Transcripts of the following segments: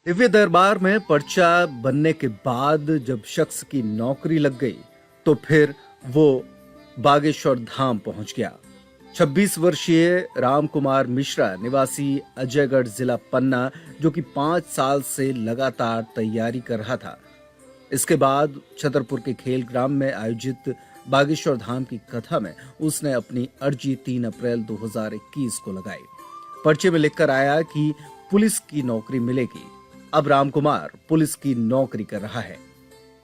दिव्य दरबार में पर्चा बनने के बाद जब शख्स की नौकरी लग गई तो फिर वो बागेश्वर धाम पहुंच गया। 26 वर्षीय राम कुमार मिश्रा निवासी अजयगढ़ जिला पन्ना, जो कि 5 साल से लगातार तैयारी कर रहा था। इसके बाद छतरपुर के खेल ग्राम में आयोजित बागेश्वर धाम की कथा में उसने अपनी अर्जी 3 अप्रैल 2021 को लगाई। पर्चे में लिखकर आया कि पुलिस की नौकरी मिलेगी। अब राम कुमार पुलिस की नौकरी कर रहा है।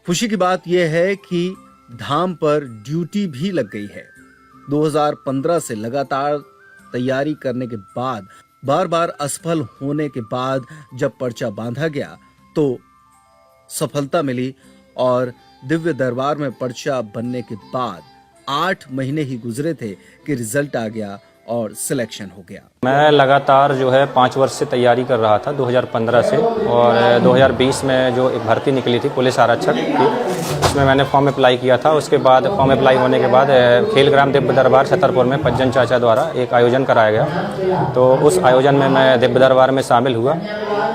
खुशी की बात यह है कि धाम पर ड्यूटी भी लग गई है। 2015 से लगातार तैयारी करने के बाद, बार बार असफल होने के बाद जब पर्चा बांधा गया तो सफलता मिली और दिव्य दरबार में पर्चा बनने के बाद 8 महीने ही गुजरे थे कि रिजल्ट आ गया और सिलेक्शन हो गया। मैं लगातार जो है 5 वर्ष से तैयारी कर रहा था 2015 से, और 2020 में जो एक भर्ती निकली थी पुलिस आरक्षक की, उसमें मैंने फॉर्म अप्लाई किया था। उसके बाद फॉर्म अप्लाई होने के बाद खेल ग्राम दिव्य दरबार छतरपुर में पज्जन चाचा द्वारा एक आयोजन कराया गया, तो उस आयोजन में मैं दिव्य दरबार में शामिल हुआ।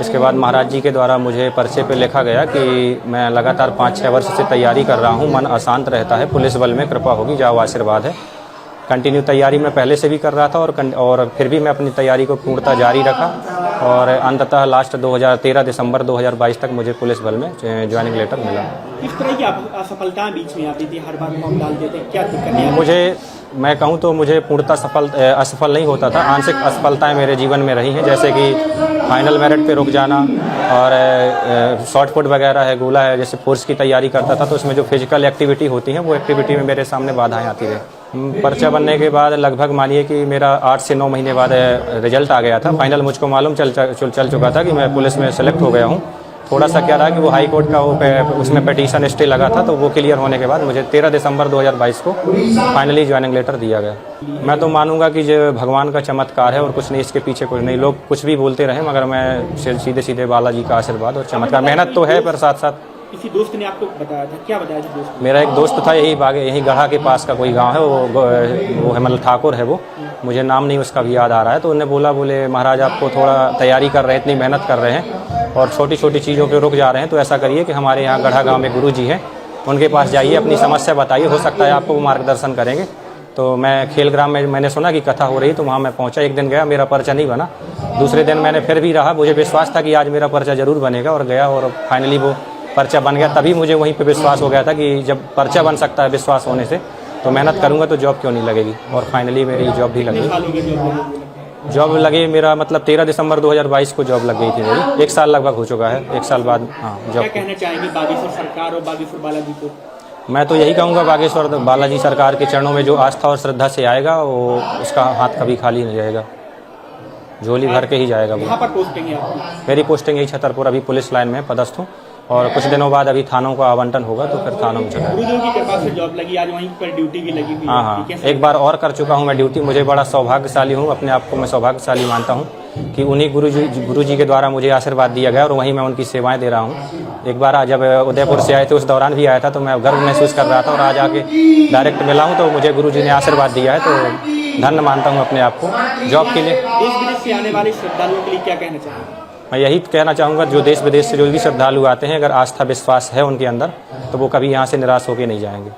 इसके बाद महाराज जी के द्वारा मुझे पर्चे पे लिखा गया कि मैं लगातार 5-6 वर्ष से तैयारी कर रहा हूँ, मन अशांत रहता है, पुलिस बल में कृपा होगी, जाओ आशीर्वाद है। कंटिन्यू तैयारी मैं पहले से भी कर रहा था और फिर भी मैं अपनी तैयारी को पूर्णतः जारी रखा और अंततः लास्ट 2013 दिसंबर 2022 तक मुझे पुलिस बल में ज्वाइनिंग लेटर मिला। किस तरह की असफलताएं बीच में आती थी, हर बार फॉर्म डाल देते, क्या दिक्कत? मैं कहूँ तो मुझे पूर्णतः असफल नहीं होता था। आंशिक असफलताएं मेरे जीवन में रही हैं, जैसे कि फाइनल मेरिट पे रुक जाना और शॉर्ट पुट वगैरह है, गोला है, जैसे फोर्स की तैयारी करता था तो उसमें जो फिजिकल एक्टिविटी होती हैं वो एक्टिविटी में मेरे सामने बाधाएं आती रही। पर्चा बनने के बाद लगभग मानिए कि मेरा 8 से 9 महीने बाद रिजल्ट आ गया था। फाइनल मुझको मालूम चल चुका था कि मैं पुलिस में सेलेक्ट हो गया हूँ। थोड़ा सा क्या रहा कि वो हाई कोर्ट का उसमें पिटीशन स्टे लगा था, तो वो क्लियर होने के बाद मुझे 13 दिसंबर 2022 को फाइनली ज्वाइनिंग लेटर दिया गया। मैं तो मानूंगा कि जो भगवान का चमत्कार है और कुछ नहीं, इसके पीछे कुछ नहीं। लोग कुछ भी बोलते रहे मगर मैं सीधे सीधे बालाजी का आशीर्वाद और चमत्कार। मेहनत तो है पर साथ साथ। किसी दोस्त ने आपको बताया था, क्या बताया था दोस्त? मेरा एक दोस्त था, यही गढ़ा के पास का कोई गांव है, वो हेमल ठाकुर है, वो मुझे नाम नहीं उसका भी याद आ रहा है। तो उन्हें बोले महाराज आपको थोड़ा तैयारी कर रहे हैं, इतनी मेहनत कर रहे हैं और छोटी छोटी चीज़ों पे रुक जा रहे हैं, तो ऐसा करिए कि हमारे यहाँ गढ़ा गांव में गुरुजी हैं, उनके पास जाइए, अपनी समस्या बताइए, हो सकता है आपको वो मार्गदर्शन करेंगे। तो मैं खेल ग्राम में मैंने सुना कि कथा हो रही, तो वहाँ मैं पहुँचा। एक दिन गया, मेरा पर्चा नहीं बना। दूसरे दिन मैंने फिर भी रहा, मुझे विश्वास था कि आज मेरा पर्चा जरूर बनेगा, और गया और फाइनली वो पर्चा बन गया। तभी मुझे वहीं पे विश्वास हो गया था कि जब पर्चा बन सकता है विश्वास होने से, तो मेहनत करूंगा तो जॉब क्यों नहीं लगेगी। और फाइनली मेरी जॉब भी लगी। जॉब लगी मेरा मतलब 13 दिसंबर 2022 को जॉब लग गई थी मेरी। 1 साल लगभग हो चुका है, 1 साल बाद। हाँ, जॉब। क्या कहना चाहेंगे बागेश्वर सरकार और बागेश्वर बालाजी को? मैं तो यही कहूँगा, बागेश्वर बालाजी सरकार के चरणों में जो आस्था और श्रद्धा से आएगा वो उसका हाथ कभी खाली नहीं जाएगा, झोली भर के ही जाएगा। यहाँ पर पोस्टिंग है आपकी? मेरी पोस्टिंग यही छतरपुर, अभी पुलिस लाइन में पदस्थ हूँ और कुछ दिनों बाद अभी थानों का आवंटन होगा तो फिर थानों में चला। गुरुदेव की कृपा से जॉब लगी, आज वहीं पर ड्यूटी भी लगी हुई है। हाँ, एक बार और कर चुका हूँ मैं ड्यूटी। मुझे बड़ा सौभाग्यशाली हूँ, अपने आप को मैं सौभाग्यशाली मानता हूँ कि उन्हीं गुरुजी के द्वारा मुझे आशीर्वाद दिया गया और वहीं मैं उनकी सेवाएं दे रहा हूँ। एक बार जब उदयपुर से आए थे उस दौरान भी आया था, तो मैं गर्व महसूस कर रहा था, और आज आके डायरेक्ट मिला हूँ तो मुझे गुरुजी ने आशीर्वाद दिया है, तो धन्य मानता हूँ अपने आप को जॉब के लिए। देश विदेश से आने वाले श्रद्धालुओं के लिए क्या कहना चाहेंगे? मैं यही कहना चाहूँगा, जो देश विदेश से जो भी श्रद्धालु आते हैं, अगर आस्था विश्वास है उनके अंदर तो वो कभी यहाँ से निराश होकर नहीं जाएंगे।